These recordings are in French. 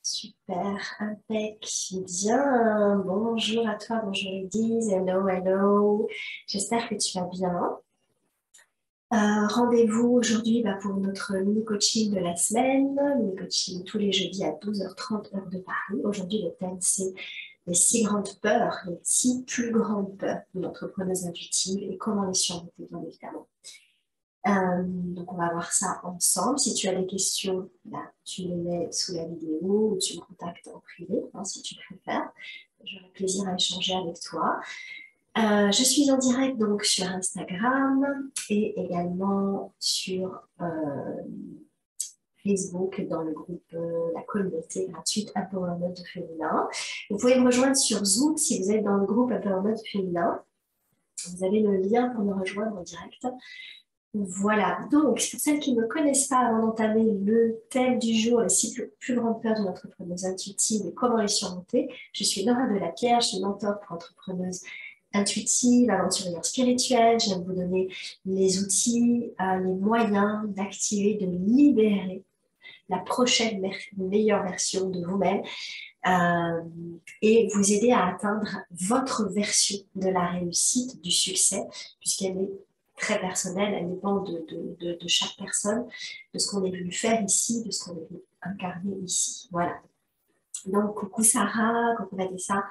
Super, impec, bien. Bonjour à toi, bonjour Lydie, hello, hello. J'espère que tu vas bien. Rendez-vous aujourd'hui pour notre mini-coaching de la semaine. Mini-coaching tous les jeudis à 12h30 heure de Paris. Aujourd'hui, le thème, c'est les 6 grandes peurs, les 6 plus grandes peurs d'une entrepreneuse intuitive et comment les surmonter, bien évidemment. Donc, on va voir ça ensemble. Si tu as des questions, tu les mets sous la vidéo ou tu me contactes en privé, si tu préfères. J'aurai plaisir à échanger avec toi. Je suis en direct donc sur Instagram et également sur Facebook dans le groupe, la communauté gratuite Empowerment Féminin. Vous pouvez me rejoindre sur Zoom si vous êtes dans le groupe Empowerment Féminin. Vous avez le lien pour me rejoindre en direct. Voilà, donc pour celles qui ne me connaissent pas, avant d'entamer le thème du jour, les 6 plus grandes peurs d'une entrepreneuse intuitive et comment les surmonter, je suis Laura Delapierre, je suis mentor pour entrepreneuses intuitives, aventurières spirituelles. Je viens de vous donner les outils, les moyens d'activer, de libérer la prochaine meilleure version de vous-même et vous aider à atteindre votre version de la réussite, du succès, puisqu'elle est très personnelle, elle dépend de chaque personne, de ce qu'on est venu faire ici, de ce qu'on est venu incarner ici. Voilà. Donc, coucou Sarah, coucou Vanessa.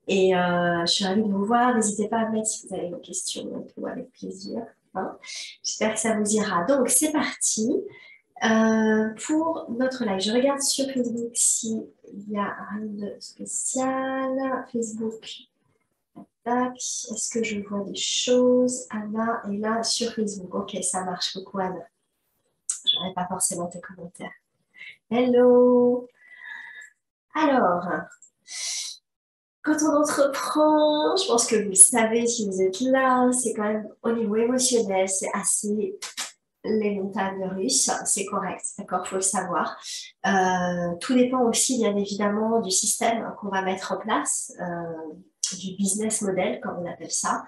Et je suis ravie de vous voir. N'hésitez pas à me mettre si vous avez des questions, tout avec plaisir. Hein. J'espère que ça vous ira. Donc, c'est parti. Pour notre live, je regarde sur Facebook s'il y a rien de spécial. Facebook, tac. Est-ce que je vois des choses? Anna est là sur Facebook. Ok, ça marche. Coucou Anna. Je n'aurai pas forcément tes commentaires. Hello. Alors, quand on entreprend, je pense que vous le savez si vous êtes là, c'est quand même au niveau émotionnel, c'est assez les montagnes russes, c'est correct, d'accord, il faut le savoir. Tout dépend aussi, bien évidemment, du système qu'on va mettre en place, du business model, comme on appelle ça,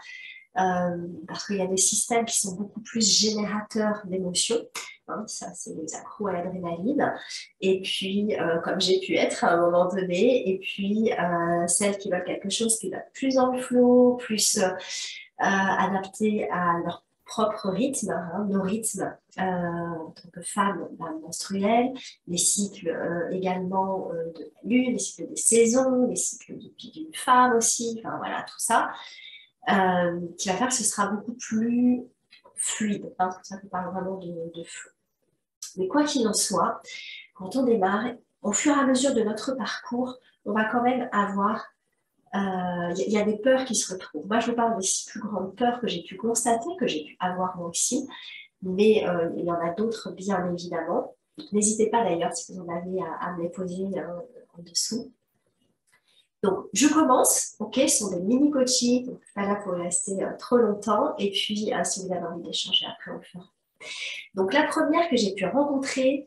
parce qu'il y a des systèmes qui sont beaucoup plus générateurs d'émotions. Hein, ça, c'est les accros à l'adrénaline. Et puis, comme j'ai pu être à un moment donné, et puis celles qui veulent quelque chose qui va plus dans le flow, plus adapté à leur propre rythme, hein, nos rythmes en tant que femmes menstruelles, les cycles également de la lune, les cycles des saisons, les cycles d'une femme aussi, enfin voilà, tout ça, qui va faire que ce sera beaucoup plus fluide. Hein, c'est pour ça qu'on parle vraiment de flou. Mais quoi qu'il en soit, quand on démarre, au fur et à mesure de notre parcours, on va quand même avoir y a des peurs qui se retrouvent. Moi, je vous parle des 6 plus grandes peurs que j'ai pu constater, que j'ai pu avoir moi aussi, mais il y en a d'autres, bien évidemment. N'hésitez pas d'ailleurs, si vous en avez, à me les poser en dessous. Donc, je commence, ok, ce sont des mini-coachings, donc je ne suis pas là pour rester trop longtemps, et puis si vous avez envie d'échanger après, on le fera. Donc, la première que j'ai pu rencontrer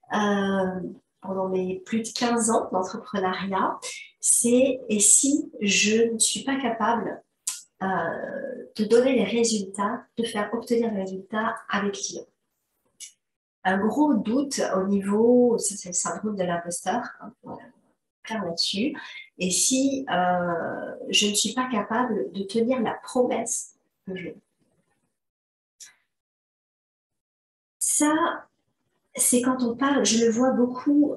pendant mes plus de 15 ans d'entrepreneuriat, c'est et si je ne suis pas capable de donner les résultats, de faire obtenir les résultats à mes clients. Un gros doute au niveau, c'est le syndrome de l'imposteur, hein, voilà, clair là-dessus. Et si je ne suis pas capable de tenir la promesse que je... Ça, c'est quand on parle, je le vois beaucoup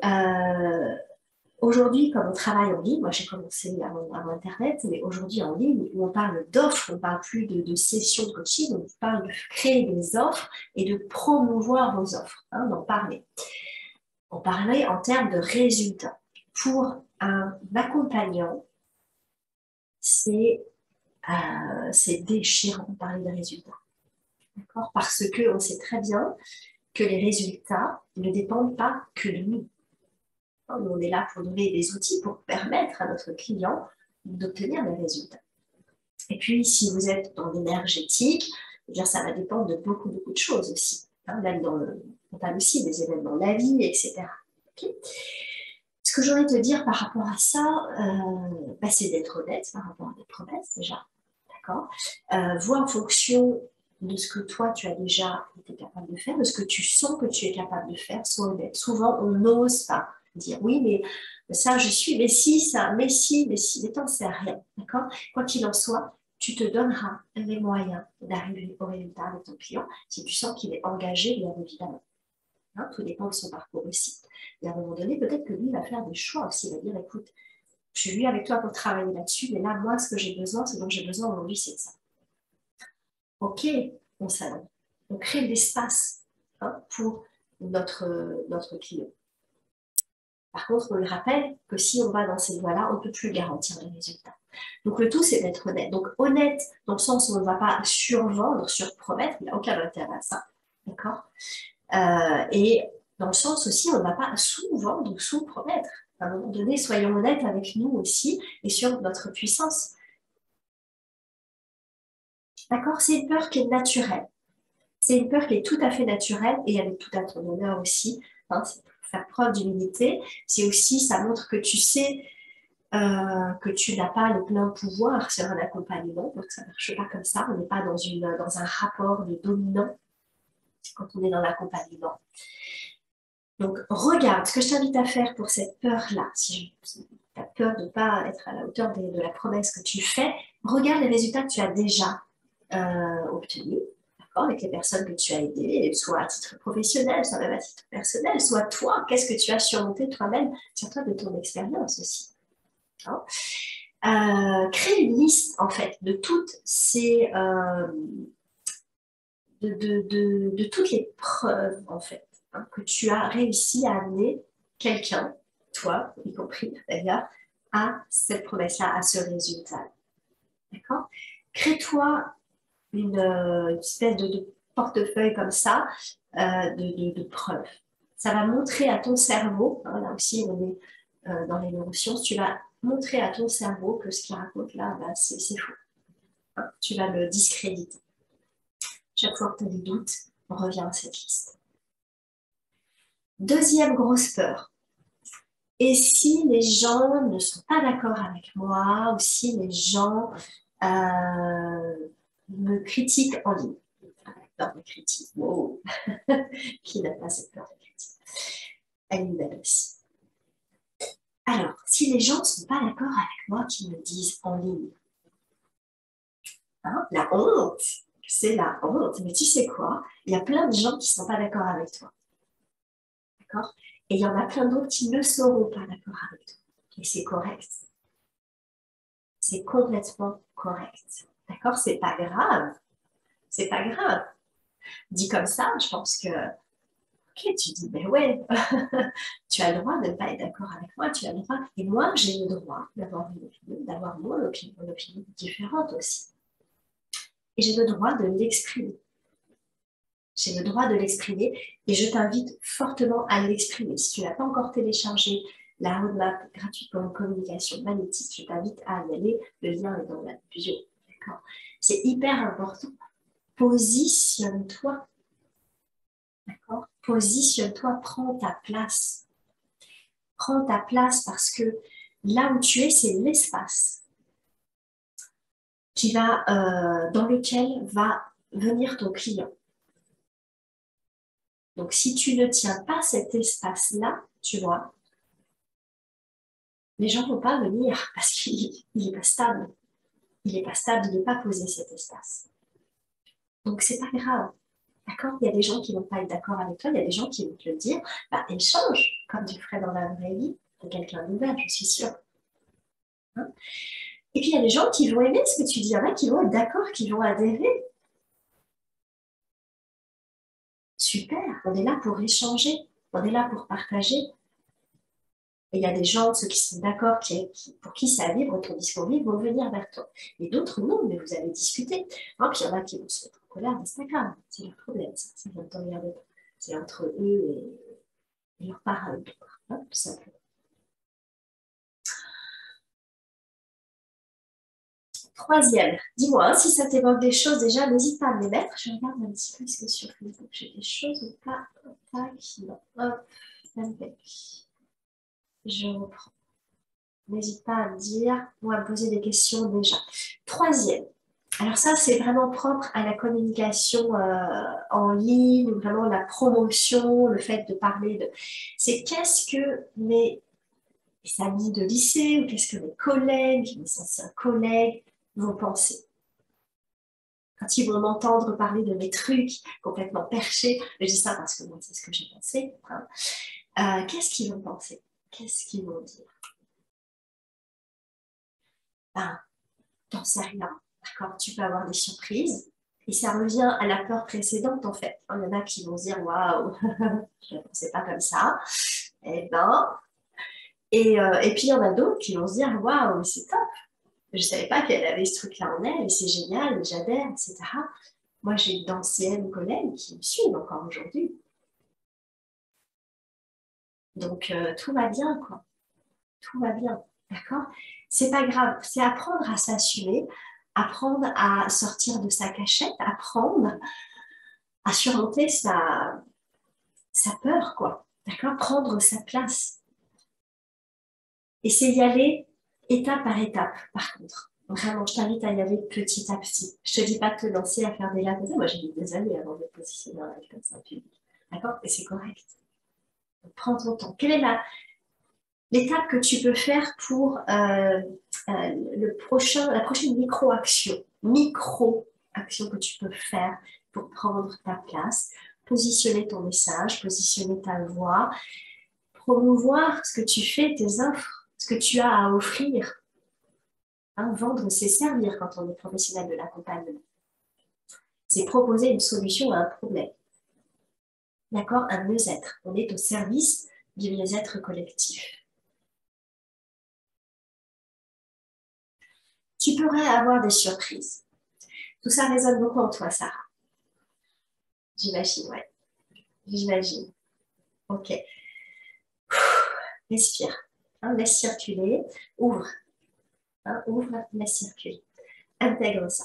aujourd'hui, comme on travaille en ligne, moi j'ai commencé avant Internet, mais aujourd'hui en ligne, où on parle d'offres, on ne parle plus de sessions de coaching, on parle de créer des offres et de promouvoir vos offres, hein, d'en parler. On parlait en termes de résultats. Pour un accompagnant, c'est déchirant de parler de résultats. D'accord? Parce qu'on sait très bien que les résultats ne dépendent pas que de nous. On est là pour donner des outils pour permettre à notre client d'obtenir des résultats. Et puis, si vous êtes dans l'énergétique, ça va dépendre de beaucoup de choses aussi. Hein, même on parle aussi des événements de la vie, etc. Okay. Ce que j'ai envie de te dire par rapport à ça, c'est d'être honnête par rapport à tes promesses déjà. D'accord. Vois en fonction de ce que toi, tu as déjà été capable de faire, de ce que tu sens que tu es capable de faire, sois honnête. Souvent, on n'ose pas Dire oui, mais ça, je suis, mais si, ça, mais si, mais t'en sais rien, d'accord? Quoi qu'il en soit, tu te donneras les moyens d'arriver au résultat avec ton client si tu sens qu'il est engagé, bien évidemment. Hein, tout dépend de son parcours aussi. Et à un moment donné, peut-être que lui va faire des choix aussi. Il va dire, écoute, je suis venu avec toi pour travailler là-dessus, mais là, moi, ce que j'ai besoin, ce dont j'ai besoin aujourd'hui, c'est ça. Ok, on s'adonne. On crée de l'espace pour notre client. Par contre, on lui rappelle que si on va dans ces voies-là, on ne peut plus garantir les résultats. Donc, le tout, c'est d'être honnête. Donc, honnête dans le sens où on ne va pas survendre, surpromettre, il n'y a aucun intérêt à ça. D'accord? Et dans le sens aussi, on ne va pas sous-vendre ou sous-promettre. À un moment donné, soyons honnêtes avec nous aussi et sur notre puissance. D'accord? C'est une peur qui est naturelle. C'est une peur qui est tout à fait naturelle et elle est tout à ton honneur aussi. Hein, c'est pour faire preuve d'humilité. C'est aussi, ça montre que tu sais que tu n'as pas le plein pouvoir sur un accompagnement. Donc, ça ne marche pas comme ça. On n'est pas dans un rapport de dominant quand on est dans l'accompagnement. Donc, regarde ce que je t'invite à faire pour cette peur-là. Si tu as peur de ne pas être à la hauteur de la promesse que tu fais, regarde les résultats que tu as déjà obtenus, avec les personnes que tu as aidées, soit à titre professionnel, soit même à titre personnel, soit toi, qu'est-ce que tu as surmonté toi-même, sur toi de ton expérience aussi. Hein, crée une liste, en fait, de toutes ces... de toutes les preuves, en fait, hein, que tu as réussi à amener quelqu'un, toi, y compris d'ailleurs, à cette promesse-là, à ce résultat. D'accord? Crée-toi une espèce de portefeuille comme ça de preuves. Ça va montrer à ton cerveau, hein, là aussi on est dans les neurosciences, tu vas montrer à ton cerveau que ce qu'il raconte là, bah, c'est faux. Hein, tu vas le discréditer. Chaque fois que tu as des doutes, on revient à cette liste. Deuxième grosse peur. Et si les gens ne sont pas d'accord avec moi, ou si les gens me critiquent en ligne. Peur de critique. Wow. Qui n'a pas cette peur de critique? Elle est belle aussi. Alors, si les gens ne sont pas d'accord avec moi, qu'ils me disent en ligne, hein, la honte, c'est la honte. Mais tu sais quoi? Il y a plein de gens qui ne sont pas d'accord avec toi. D'accord? Et il y en a plein d'autres qui ne seront pas d'accord avec toi. Et c'est correct. C'est complètement correct. D'accord? C'est pas grave. C'est pas grave. Dit comme ça, je pense que, ok, tu dis, ben ouais, tu as le droit de ne pas être d'accord avec moi, tu as le droit. Et moi, j'ai le droit d'avoir une opinion, d'avoir mon opinion différente aussi. Et j'ai le droit de l'exprimer. J'ai le droit de l'exprimer et je t'invite fortement à l'exprimer. Si tu n'as pas encore téléchargé la roadmap gratuite pour une communication magnétique, je t'invite à y aller. Le lien est dans la bio. C'est hyper important. Positionne-toi. D'accord? Positionne-toi, prends ta place. Prends ta place parce que là où tu es, c'est l'espace dans lequel va venir ton client. Donc, si tu ne tiens pas cet espace-là, tu vois, les gens ne vont pas venir parce qu'il n'est pas stable. Il n'est pas stable, il n'est pas posé cet espace. Donc, c'est pas grave. D'accord? Il y a des gens qui ne vont pas être d'accord avec toi, il y a des gens qui vont te le dire, bah, elle change, comme tu ferais dans la vraie vie, de quelqu'un d'ouvert, je suis sûre. Hein? Et puis, il y a des gens qui vont aimer ce que tu dis, il y en a qui vont être d'accord, qui vont adhérer. Super, on est là pour échanger, on est là pour partager. Et il y a des gens, ceux qui sont d'accord, pour qui ça vibre, ton discours libre, vont venir vers toi. Et d'autres, non, mais vous allez discuter. Hein, puis il y en a qui vont se mettre en colère, mais c'est pas grave, c'est leur problème, ça vient de t'en regarder. C'est entre eux et leurs parents, hein, tout simplement. Troisième, dis-moi, hein, si ça t'évoque des choses déjà, n'hésite pas à me les mettre. Je regarde un petit peu ce que sur Facebook j'ai des choses ou pas. Tac, non. Hop, impec. Je reprends. N'hésite pas à me dire ou à me poser des questions déjà. Troisième, Alors ça, c'est vraiment propre à la communication en ligne, ou vraiment la promotion, le fait de parler de... C'est qu'est-ce que mes amis de lycée, ou qu'est-ce que mes collègues, mes anciens collègues vont penser. Quand ils vont m'entendre parler de mes trucs complètement perchés, je dis ça parce que moi, c'est ce que j'ai pensé, hein. Qu'est-ce qu'ils vont penser? Qu'est-ce qu'ils vont dire? Ben, t'en sais rien, d'accord? Tu peux avoir des surprises. Et ça revient à la peur précédente, en fait. Il y en a qui vont se dire, waouh, je ne pensais pas comme ça. Eh ben, et puis il y en a d'autres qui vont se dire, waouh, c'est top. Je ne savais pas qu'elle avait ce truc-là en elle, et c'est génial, j'adhère, etc. Moi, j'ai d'anciennes collègues qui me suivent encore aujourd'hui. Donc, tout va bien, quoi. Tout va bien, d'accord? C'est pas grave, c'est apprendre à s'assumer, apprendre à sortir de sa cachette, apprendre à surmonter sa peur, quoi. D'accord? Prendre sa place. Et c'est y aller étape par étape, par contre. Vraiment, je t'invite à y aller petit à petit. Je te dis pas de te lancer à faire des lives comme ça. Moi, j'ai mis des années avant de me positionner dans la vie comme ça en public. D'accord? Et c'est correct. Donc, prends ton temps. Quelle est l'étape que tu peux faire pour la prochaine micro-action? Micro-action que tu peux faire pour prendre ta place, positionner ton message, positionner ta voix, promouvoir ce que tu fais, tes offres, ce que tu as à offrir. Hein, vendre, c'est servir quand on est professionnel de l'accompagnement. C'est proposer une solution à un problème. D'accord? Un mieux-être. On est au service du mieux-être collectif. Tu pourrais avoir des surprises. Tout ça résonne beaucoup en toi, Sarah. J'imagine, ouais. J'imagine. Ok. Respire. Hein, laisse circuler. Ouvre. Hein, ouvre, laisse circuler. Intègre ça.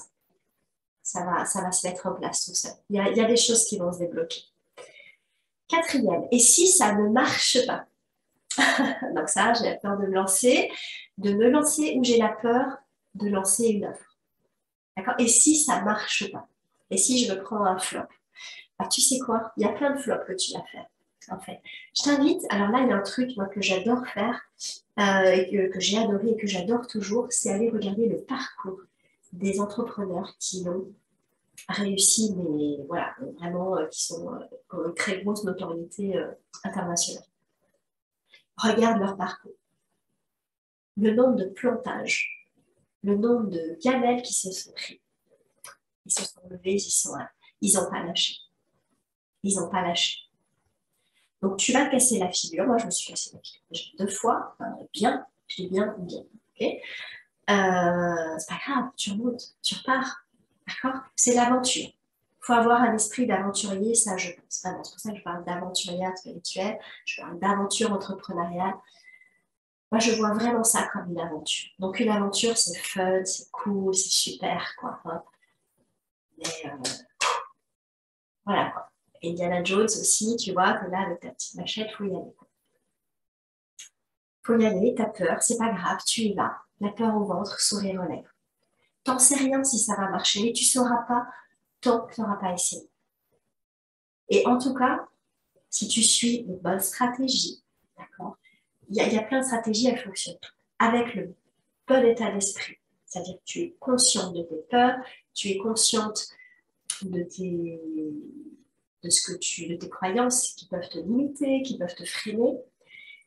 Ça va se mettre en place tout seul. Il y a des choses qui vont se débloquer. Quatrième, et si ça ne marche pas? Donc ça, j'ai la peur de me lancer ou j'ai la peur de lancer une offre. D'accord? Et si ça ne marche pas? Et si je me prends un flop? Alors, tu sais quoi? Il y a plein de flops que tu vas faire, en fait. Je t'invite, alors là, il y a un truc, moi, que j'adore faire, et que j'ai adoré et que j'adore toujours, c'est aller regarder le parcours des entrepreneurs qui ont réussi, mais voilà, vraiment, qui ont une très grosse notoriété internationale. Regarde leur parcours. Le nombre de plantages, le nombre de gamelles qui se sont pris. Ils se sont levés, ils n'ont pas lâché. Ils n'ont pas lâché. Donc, tu vas te casser la figure. Moi, je me suis cassé la figure 2 fois. Bien, je dis bien, bien. Okay, c'est pas grave, tu remontes, tu repars. D'accord? C'est l'aventure. Il faut avoir un esprit d'aventurier, ça, je pense. Vraiment, c'est pour ça que je parle d'aventuriat spirituel, je parle d'aventure entrepreneuriale. Moi, je vois vraiment ça comme une aventure. Donc, une aventure, c'est fun, c'est cool, c'est super, quoi. Hein. Mais voilà, quoi. Indiana Jones aussi, tu vois, que là, avec ta petite machette, il faut y aller. Faut y aller, t'as peur, c'est pas grave, tu y vas. La peur au ventre, sourire aux lèvres. T'en sais rien si ça va marcher, mais tu sauras pas tant que tu n'auras pas essayé. Et en tout cas, si tu suis une bonne stratégie, d'accord, il y a plein de stratégies, elles fonctionnent toutes. Avec le bon état d'esprit, c'est-à-dire que tu es consciente de tes peurs, tu es consciente de tes croyances qui peuvent te limiter, qui peuvent te freiner.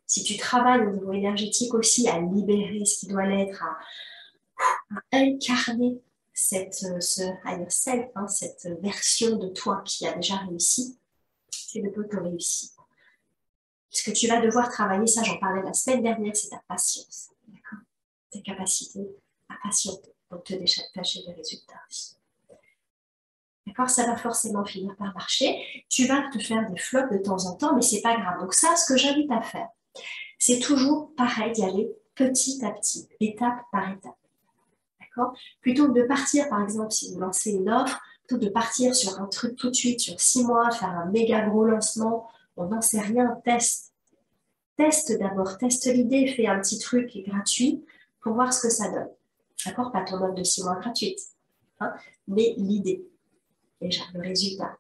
Si tu travailles au niveau énergétique aussi à libérer ce qui doit l'être, à incarner ce higher self, hein, cette version de toi qui a déjà réussi, tu ne peux que réussir. Ce que tu vas devoir travailler, ça j'en parlais la semaine dernière, c'est ta patience, d'accord? Ta capacité à patienter pour te détacher des résultats aussi. D'accord? Ça va forcément finir par marcher. Tu vas te faire des flops de temps en temps, mais c'est pas grave. Donc ça, ce que j'invite à faire, c'est toujours pareil, d'y aller petit à petit, étape par étape. D'accord? Plutôt que de partir, par exemple, si vous lancez une offre, plutôt que de partir sur un truc tout de suite, sur 6 mois, faire un méga gros lancement, on n'en sait rien, teste. Teste d'abord, teste l'idée, fais un petit truc gratuit pour voir ce que ça donne. D'accord? Pas ton offre de 6 mois gratuite. hein, mais l'idée, déjà, le résultat.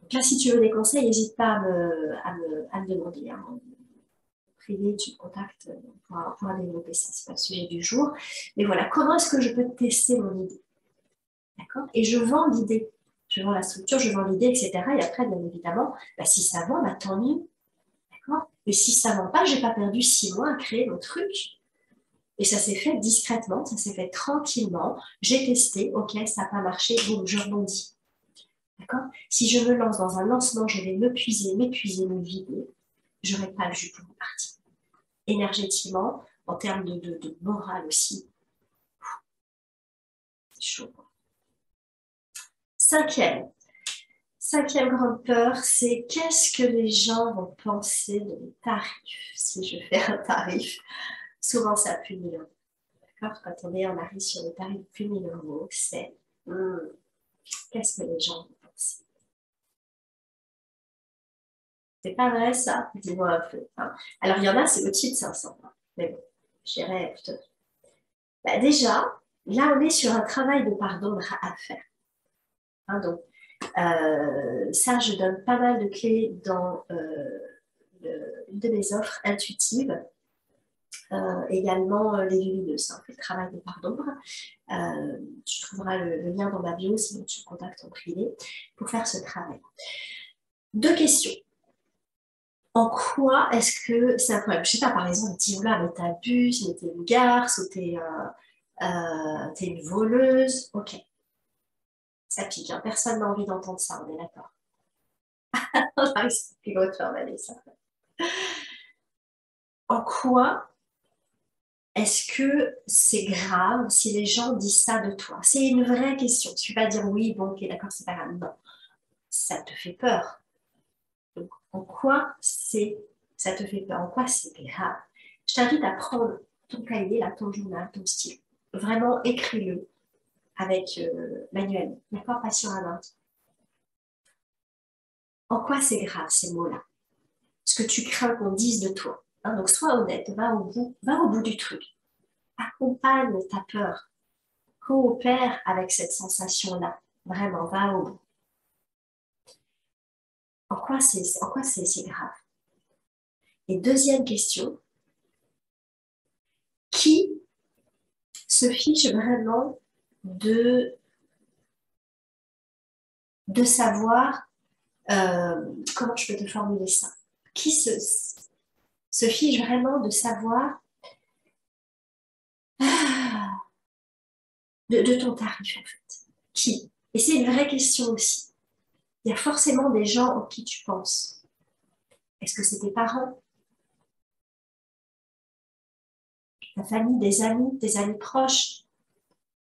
Donc là, si tu veux des conseils, n'hésite pas à me demander. Hein. En privé, tu me contactes, on pourra développer ça, c'est pas le sujet du jour. Mais voilà, comment est-ce que je peux tester mon idée? D'accord? Et je vends l'idée. Je vends la structure, je vends l'idée, etc. Et après, bien évidemment, bah, si ça vend, bah, tant mieux. D'accord? Et si ça ne vend pas, je n'ai pas perdu 6 mois à créer mon truc. Et ça s'est fait discrètement, ça s'est fait tranquillement. J'ai testé, ok, ça n'a pas marché, boum, je rebondis. D'accord? Si je me lance dans un lancement, je vais m'épuiser, me vider. Je n'aurai pas le jus pour repartir. Énergétiquement, en termes de morale aussi, c'est chaud. Cinquième grande peur, c'est qu'est-ce que les gens vont penser de mes tarifs si je fais un tarif. Souvent, ça a plus de 1000 euros. D'accord? Quand on arrive sur le tarif de plus de 1000 euros, c'est qu'est-ce que les gens vont penser? C'est pas vrai ça? Dis-moi un peu. Hein. Alors, il y en a, c'est au-dessus de 500. Hein. Mais bon, je dirais plutôt. Bah, déjà, là, on est sur un travail de pardon à faire. Hein, donc, ça, je donne pas mal de clés dans une de mes offres intuitives. Également les lumineuses, hein, le travail de part d'ombre. Tu trouveras le lien dans ma bio, sinon tu me contactes en privé pour faire ce travail. Deux questions. En quoi est-ce que c'est un problème? Je sais pas, par exemple, dis oula, mais t'abuses, mais t'es une garce, ou t'es une voleuse. Ok, ça pique, hein. Personne n'a envie d'entendre ça, on est d'accord. C'est plus gros de faire ça. En quoi est-ce que c'est grave si les gens disent ça de toi? C'est une vraie question. Tu ne peux pas dire oui, bon, ok, d'accord, c'est pas grave. Non, ça te fait peur. Donc, en quoi ça te fait peur? En quoi c'est grave? Je t'invite à prendre ton cahier, là, ton journal, ton stylo. Vraiment, écris-le avec manuel, d'accord? Pas sur un ordi. En quoi c'est grave, ces mots-là? Ce que tu crains qu'on dise de toi. Hein, donc, sois honnête, va au bout du truc. Accompagne ta peur. Coopère avec cette sensation-là. Vraiment, va au bout. En quoi c'est grave? Et deuxième question, qui se fiche vraiment de, de savoir, comment je peux te formuler ça? Qui se fiche vraiment de savoir de ton tarif, en fait? Qui? Et c'est une vraie question aussi. Il y a forcément des gens en qui tu penses. Est-ce que c'est tes parents, ta famille, tes amis proches,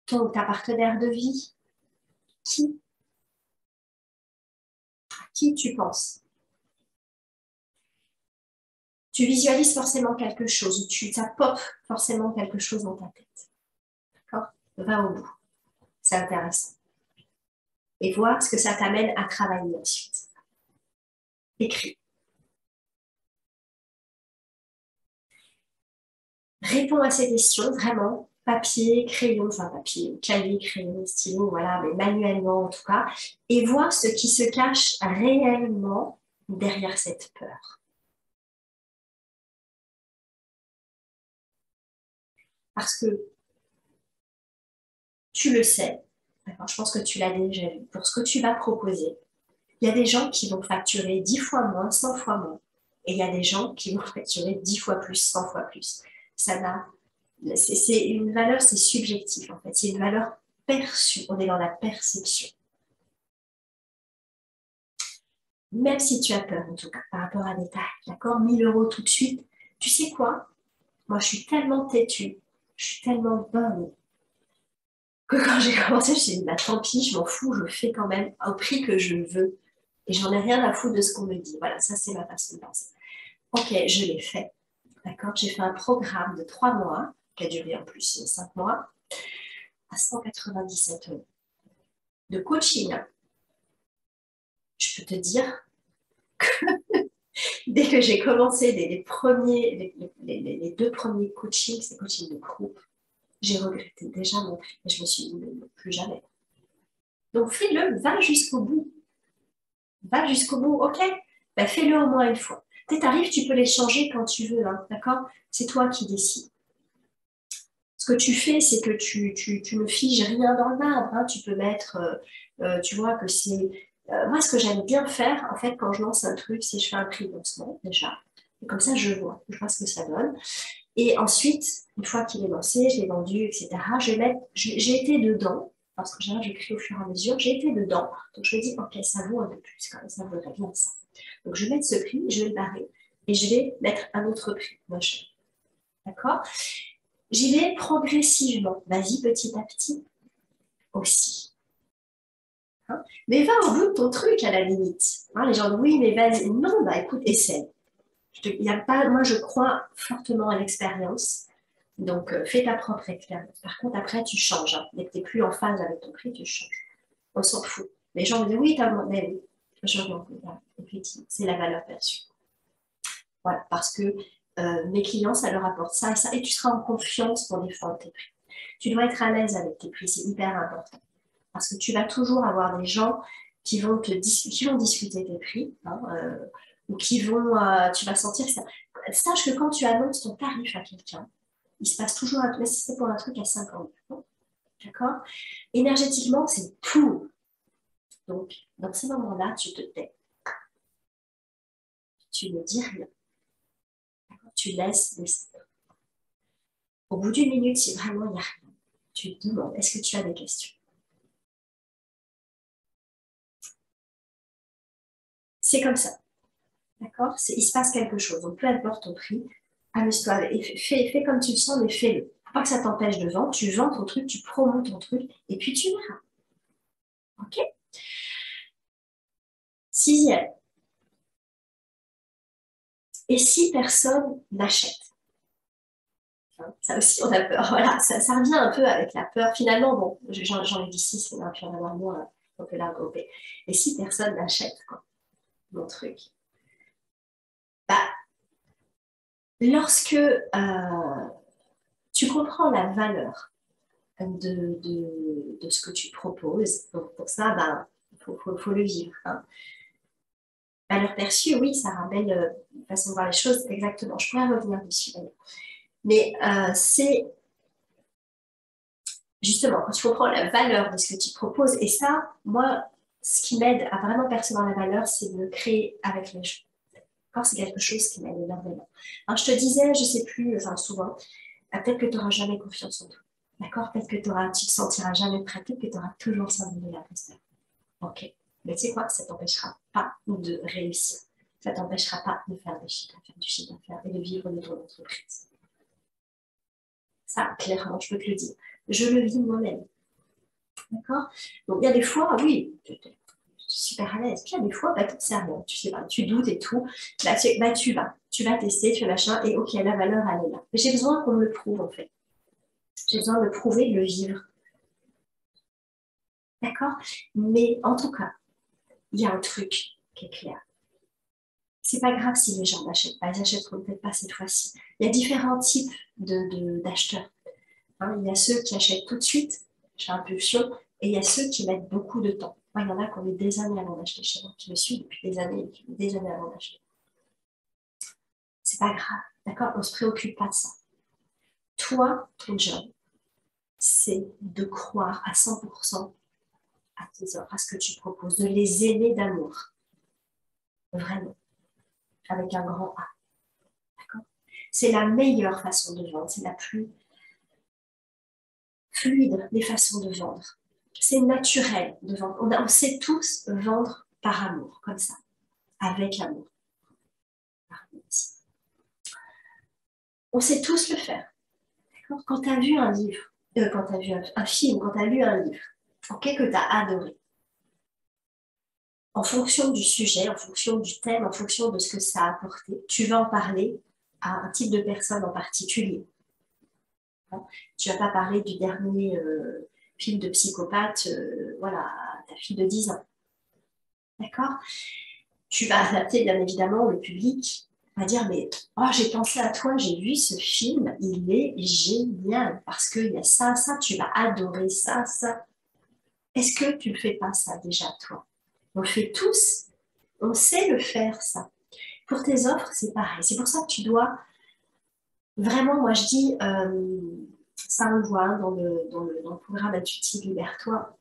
ta partenaire de vie? Qui tu penses? Tu visualises forcément quelque chose, ça pop forcément quelque chose dans ta tête. D'accord? Va au bout. C'est intéressant. Et voir ce que ça t'amène à travailler ensuite. Écris. Réponds à ces questions, vraiment. Papier, crayon, enfin papier, cahier, crayon, stylo, voilà, mais manuellement en tout cas. Et voir ce qui se cache réellement derrière cette peur. Parce que tu le sais, je pense que tu l'as déjà vu, pour ce que tu vas proposer, il y a des gens qui vont facturer 10 fois moins, 100 fois moins. Et il y a des gens qui vont facturer 10 fois plus, 100 fois plus. C'est une valeur, c'est subjectif en fait. C'est une valeur perçue. On est dans la perception. Même si tu as peur, en tout cas, par rapport à des tarifs, d'accord, 1000 euros tout de suite. Tu sais quoi? Moi, je suis tellement têtue, je suis tellement bonne que quand j'ai commencé, je me suis dit, bah, tant pis, je m'en fous, je fais quand même au prix que je veux. Et j'en ai rien à foutre de ce qu'on me dit. Voilà, ça, c'est ma façon de penser. Ok, je l'ai fait. D'accord? J'ai fait un programme de 3 mois, qui a duré en plus 5 mois, à 197 euros. De coaching, hein. Je peux te dire, dès que j'ai commencé les deux premiers coachings, c'est coaching de groupe, j'ai regretté déjà mon prix. Et je me suis dit, mais plus jamais. Donc fais-le, va jusqu'au bout. Va jusqu'au bout, ok? Ben, fais-le au moins une fois. Tu arrives, tu peux les changer quand tu veux, hein, d'accord? C'est toi qui décides. Ce que tu fais, c'est que tu ne figes rien dans le marbre, hein. Tu peux mettre, tu vois que c'est... moi, ce que j'aime bien faire, en fait, quand je lance un truc, c'est je fais un prix de lancement, déjà. Et comme ça, je vois ce que ça donne. Et ensuite, une fois qu'il est lancé, je l'ai vendu, etc., j'ai été dedans, parce que je crée au fur et à mesure, j'ai été dedans. Donc, je me dis, OK, ça vaut un peu plus quand même, ça vaudrait bien ça. Donc, je vais mettre ce prix, je vais le barrer, et je vais mettre un autre prix, moins cher. D'accord? J'y vais progressivement. Vas-y, petit à petit aussi. Hein, mais va au bout de ton truc à la limite. Hein, les gens disent, oui, mais vas-y. Non, bah écoute, essaie. Y a pas, moi, je crois fortement à l'expérience. Donc, fais ta propre expérience. Par contre, après, tu changes. Hein. Dès que tu n'es plus en phase avec ton prix, tu changes. On s'en fout. Les gens me disent, oui, t'as demandé, oui. Je m'en fous. Effectivement, c'est la valeur perçue. Voilà, parce que mes clients, ça leur apporte ça et ça, et tu seras en confiance pour défendre tes prix. Tu dois être à l'aise avec tes prix, c'est hyper important. Parce que tu vas toujours avoir des gens qui vont discuter tes prix, hein, ou tu vas sentir que ça. Sache que quand tu annonces ton tarif à quelqu'un, il se passe toujours un truc, si c'est pour un truc à 50 euros, d'accord? Énergétiquement, c'est tout. Donc, dans ces moments-là, tu te tais. Tu ne dis rien. Tu laisses descendre. Au bout d'une minute, si vraiment il n'y a rien, tu te demandes, est-ce que tu as des questions? C'est comme ça, d'accord? Il se passe quelque chose. Donc, peu importe ton prix, amuse-toi et fais comme tu le sens, mais fais-le. Faut pas que ça t'empêche de vendre. Tu vends ton truc, tu promous ton truc, et puis tu verras. OK? Sixième. Et si personne n'achète? Ça aussi, on a peur. Voilà, ça revient un peu avec la peur. Finalement, bon, j'en ai dit six, on a pu en avoir moins, on peut la regrouper. Et si personne n'achète, quoi, mon truc? Bah, lorsque tu comprends la valeur de ce que tu proposes, donc pour ça, bah, faut le vivre. Hein. Valeur perçue, oui, ça ramène une façon de voir les choses, exactement. Je pourrais revenir dessus. Mais c'est justement, quand tu comprends la valeur de ce que tu proposes, et ça, moi, ce qui m'aide à vraiment percevoir la valeur, c'est de le créer avec les gens. D'accord, c'est quelque chose qui m'aide énormément. Alors, je te disais, je ne sais plus, enfin souvent, peut-être que tu n'auras jamais confiance en toi. D'accord? Peut-être que tu ne te sentiras jamais prêt, peut-être que tu auras toujours syndrome de l'imposteur. Ok. Mais tu sais quoi? Ça ne t'empêchera pas de réussir. Ça ne t'empêchera pas de faire du chiffre d'affaires et de vivre de ton entreprise. Ça, clairement, je peux te le dire. Je le vis moi-même. D'accord? Donc, il y a des fois, oui, je suis super à l'aise. Puis il y a des fois, bah, tu ne sais rien, tu sais pas, tu doutes et tout. Bah, tu vas tester, tu vas machin, et ok, la valeur, elle est là. Mais j'ai besoin qu'on me le prouve, en fait. J'ai besoin de le prouver, de le vivre. D'accord? Mais en tout cas, il y a un truc qui est clair. C'est pas grave si les gens n'achètent pas, ils n'achèteront peut-être pas cette fois-ci. Il y a différents types d'acheteurs. Hein, il y a ceux qui achètent tout de suite, j'ai impulsion, et il y a ceux qui mettent beaucoup de temps. Moi, il y en a qui ont mis des années avant d'acheter chez moi, qui me suivent depuis des années avant d'acheter. C'est pas grave, d'accord? On ne se préoccupe pas de ça. Toi, ton job, c'est de croire à 100% à tes offres, à ce que tu proposes, de les aimer d'amour. Vraiment. Avec un grand A. D'accord? C'est la meilleure façon de vendre, c'est la plus fluide des façons de vendre. C'est naturel de vendre. On sait tous vendre par amour, comme ça, avec amour. On sait tous le faire. Quand tu as vu un livre, quand tu as vu un film, quand tu as lu un livre, ok, que tu as adoré, en fonction du sujet, en fonction du thème, en fonction de ce que ça a apporté, tu vas en parler à un type de personne en particulier. Hein, tu ne vas pas parler du dernier film de psychopathe voilà, à ta fille de 10 ans. D'accord? Tu vas adapter bien évidemment le public On va dire, mais oh, j'ai pensé à toi, j'ai vu ce film, il est génial parce qu'il y a ça, ça, tu vas adorer ça, ça. Est-ce que tu ne fais pas ça déjà, toi? On le fait tous, on sait le faire, ça. Pour tes offres, c'est pareil. C'est pour ça que tu dois vraiment, moi je dis, ça on le voit hein, dans le programme Intuitive Libère-toi,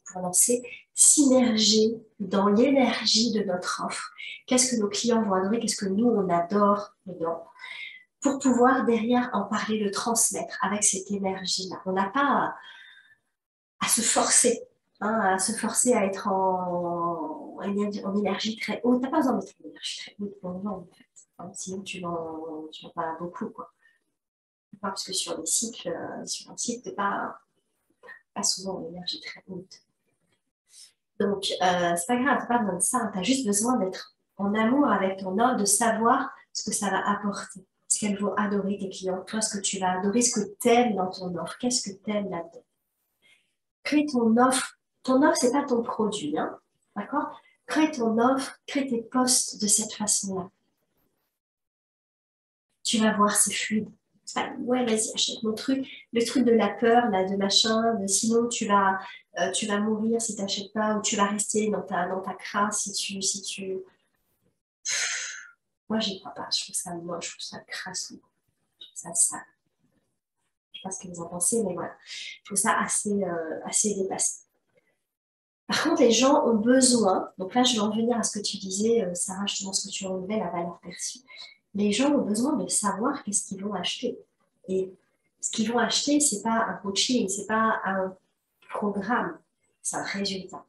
pour lancer synergie dans l'énergie de notre offre. Qu'est-ce que nos clients vont adorer, qu'est-ce que nous on adore dedans, pour pouvoir derrière en parler, le transmettre avec cette énergie-là. On n'a pas à se forcer, hein, à se forcer à être en énergie très haute. Tu n'as pas besoin d'être en énergie très haute pour le vendre, en fait. Hein, sinon, tu n'en pas beaucoup, quoi. Parce que sur les cycles, sur un cycle, tu n'es pas souvent en énergie très haute. Donc, c'est pas grave, tu n'as pas besoin de ça. Tu as juste besoin d'être en amour avec ton offre, de savoir ce que ça va apporter, ce qu'elles vont adorer tes clients, toi, ce que tu vas adorer, ce que tu aimes dans ton offre, qu'est-ce que tu aimes là-dedans. Crée ton offre. Ton offre, c'est pas ton produit, hein, d'accord? Crée ton offre, crée tes posts de cette façon-là. Tu vas voir, c'est fluide. Ouais, vas-y, achète mon truc. Le truc de la peur, là, de machin, de sinon tu vas mourir si tu n'achètes pas, ou tu vas rester dans ta crasse si tu... Moi, j'y crois pas. Je trouve ça moche, je trouve ça crasse, je trouve ça sale. Je sais pas ce que vous en pensez, mais voilà. Je trouve ça assez dépassé. Par contre, les gens ont besoin, donc là je vais en venir à ce que tu disais, Sarah, justement ce que tu relevais, la valeur perçue. Les gens ont besoin de savoir qu'est-ce qu'ils vont acheter. Et ce qu'ils vont acheter, c'est pas un coaching, c'est pas un programme, c'est un résultat.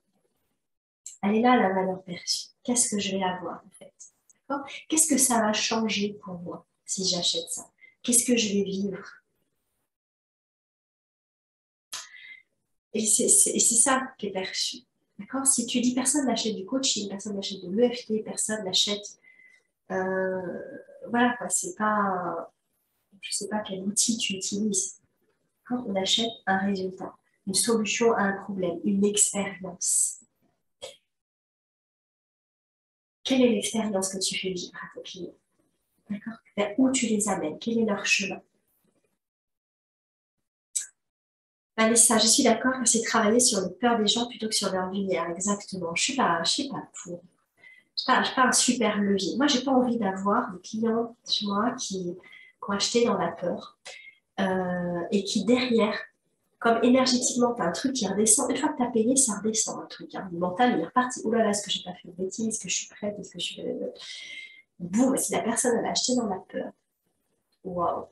Elle est là, la valeur perçue. Qu'est-ce que je vais avoir en fait? Qu'est-ce que ça va changer pour moi si j'achète ça? Qu'est-ce que je vais vivre? Et c'est ça qui est perçu. D'accord? Si tu dis personne n'achète du coaching, personne n'achète de l'EFT, personne n'achète. Voilà, quoi, c'est pas. Je sais pas quel outil tu utilises. Quand on achète un résultat, une solution à un problème, une expérience. Quelle est l'expérience que tu fais vivre à tes clients? D'accord? Vers où tu les amènes? Quel est leur chemin? Vanessa, je suis d'accord que c'est travailler sur les peurs des gens plutôt que sur leur lumière. Exactement. Je suis pas pour. Je suis pas un super levier. Moi, j'ai pas envie d'avoir des clients chez moi qui ont acheté dans la peur et qui derrière, comme énergétiquement, tu as un truc qui redescend. Une fois que tu as payé, ça redescend un truc. Hein. Le mental, il est reparti. Ouh là là, est-ce que j'ai pas fait de bêtises? Est-ce que je suis prête? Est-ce que je suis. Boum, si la personne elle a acheté dans la peur. Waouh.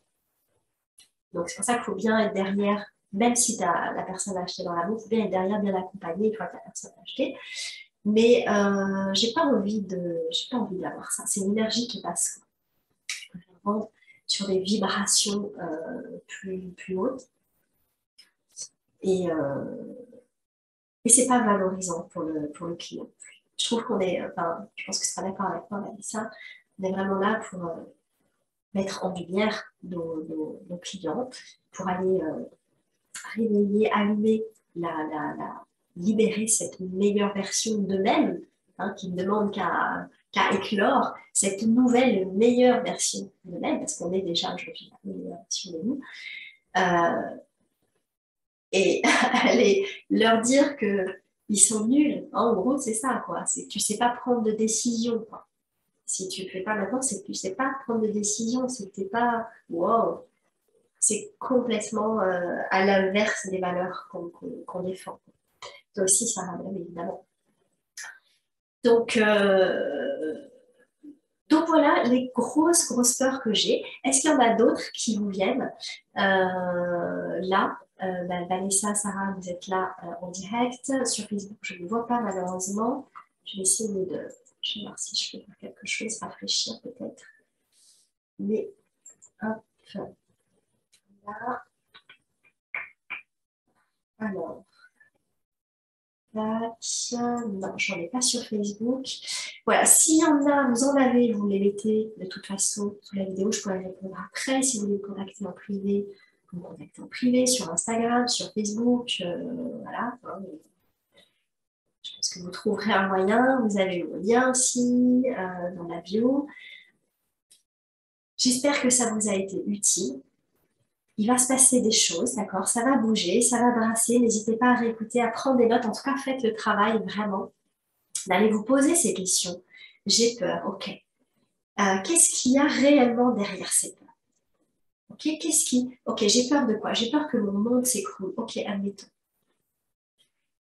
Donc c'est pour ça qu'il faut bien être derrière, même si la personne a acheté dans l'amour, il faut bien être derrière, bien accompagné une fois que la personne a acheté. Mais j'ai pas envie d'avoir ça. C'est une énergie qui passe. Je préfère vendre sur des vibrations plus hautes. Et, c'est pas valorisant pour le client. Je trouve qu'on est, enfin, je pense que tu seras d'accord avec moi, Vanessa, on est vraiment là pour mettre en lumière nos clients, pour aller réveiller, allumer, libérer cette meilleure version d'eux-mêmes, hein, qui ne demande qu'à éclore cette nouvelle, meilleure version d'eux-mêmes, parce qu'on est déjà aujourd'hui la meilleure version de nous. Et aller leur dire qu'ils sont nuls. En gros, c'est ça, quoi. C'est que tu ne sais pas prendre de décision, quoi. Si tu ne le fais pas maintenant, c'est que tu ne sais pas prendre de décision. C'est que tu n'es pas... Wow! C'est complètement à l'inverse des valeurs qu'on défend. Toi aussi, ça va bien, évidemment. Donc, voilà les grosses peurs que j'ai. Est-ce qu'il y en a d'autres qui vous viennent là? Vanessa, Sarah, vous êtes là en direct. Sur Facebook, je ne vois pas malheureusement. Je vais essayer je vais voir si je peux faire quelque chose, rafraîchir peut-être. Mais hop, là. Alors, non, j'en ai pas sur Facebook. Voilà, s'il y en a, vous en avez, vous les mettez de toute façon sous la vidéo, je pourrais répondre après. Si vous voulez me contacter en privé, vous me contactez en privé sur Instagram, sur Facebook, voilà. Je pense que vous trouverez un moyen. Vous avez le lien aussi dans la bio. J'espère que ça vous a été utile. Il va se passer des choses, d'accord? Ça va bouger, ça va brasser. N'hésitez pas à réécouter, à prendre des notes. En tout cas, faites le travail vraiment d'aller vous poser ces questions. J'ai peur, ok. Qu'est-ce qu'il y a réellement derrière ces peurs? Ok, Ok, j'ai peur de quoi? J'ai peur que mon monde s'écroule. Ok, admettons.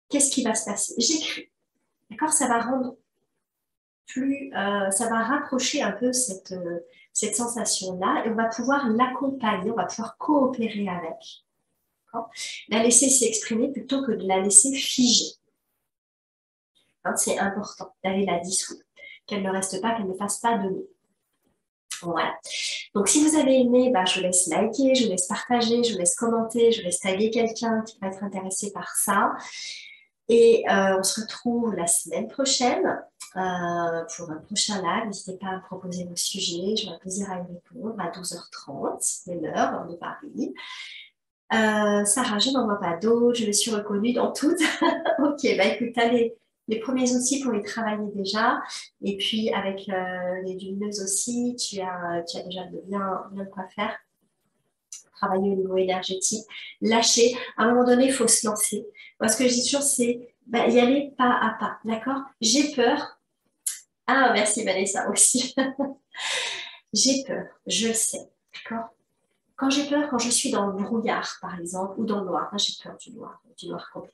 Qu'est-ce qui va se passer? J'écris. D'accord? Ça va rendre ça va rapprocher un peu cette sensation-là et on va pouvoir l'accompagner, on va pouvoir coopérer avec. La laisser s'exprimer plutôt que de la laisser figer. Hein, c'est important d'aller la dissoudre, qu'elle ne reste pas, qu'elle ne fasse pas de nous. Voilà. Donc, si vous avez aimé, bah, je vous laisse liker, je vous laisse partager, je vous laisse commenter, je vous laisse taguer quelqu'un qui va être intéressé par ça. Et on se retrouve la semaine prochaine pour un prochain live. N'hésitez pas à me proposer vos sujets. J'aurai plaisir à y répondre à 12h30, c'est l'heure de Paris. Sarah, je n'en vois pas d'autres. Je me suis reconnue dans toutes. Ok, bah écoute, tu as les premiers outils pour y travailler déjà. Et puis, avec les lumineuses aussi, tu as déjà bien de quoi faire. Travailler au niveau énergétique, lâcher. À un moment donné, il faut se lancer. Moi, ce que je dis toujours, c'est bah, y aller pas à pas, d'accord? J'ai peur. Ah, merci Vanessa aussi. J'ai peur, je le sais, d'accord? Quand j'ai peur, quand je suis dans le brouillard, par exemple, ou dans le noir, j'ai peur du noir complet.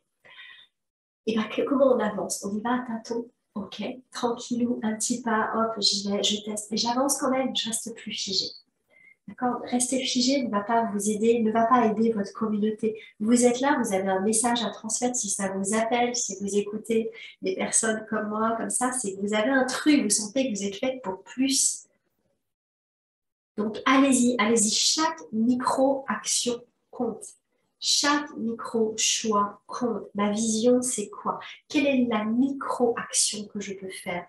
Et bien, comment on avance? On y va à tâtons, ok? Tranquillou, un petit pas, hop, j'y vais, je teste. Et j'avance quand même, je reste plus figée. D'accord? Rester figé ne va pas vous aider, ne va pas aider votre communauté. Vous êtes là, vous avez un message à transmettre. Si ça vous appelle, si vous écoutez des personnes comme moi, comme ça, c'est que vous avez un truc, vous sentez que vous êtes fait pour plus. Donc, allez-y, allez-y. Chaque micro-action compte. Chaque micro-choix compte. Ma vision, c'est quoi? Quelle est la micro-action que je peux faire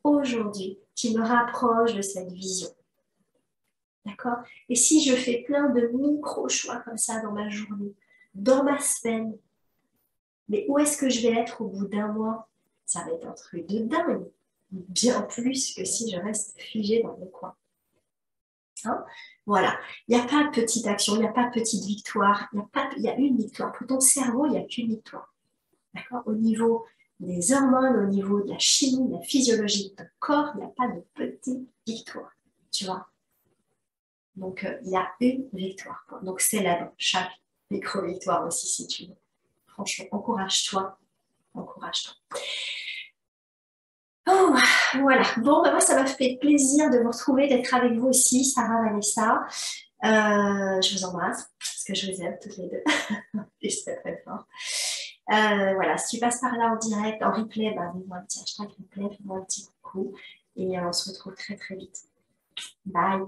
aujourd'hui qui me rapproche de cette vision? D'accord? Et si je fais plein de micro-choix comme ça dans ma journée, dans ma semaine, mais où est-ce que je vais être au bout d'un mois? Ça va être un truc de dingue. Bien plus que si je reste figée dans mon coin. Hein? Voilà. Il n'y a pas de petite action, il n'y a pas de petite victoire. Il y a une victoire. Pour ton cerveau, il n'y a qu'une victoire. D'accord? Au niveau des hormones, au niveau de la chimie, de la physiologie de ton corps, il n'y a pas de petite victoire. Tu vois? Donc, il y a une victoire. Donc, célèbre chaque micro-victoire aussi, si tu veux. Franchement, encourage-toi. Encourage-toi. Oh, voilà. Bon, ben moi, ça m'a fait plaisir de vous retrouver, d'être avec vous aussi, Sarah, Vanessa. Je vous embrasse, parce que je vous aime toutes les deux. Et c'est très fort. Voilà, si tu passes par là en direct, en replay, ben, mets-moi un petit hashtag replay, fais-moi un petit coucou. Et on se retrouve très, très vite. Bye.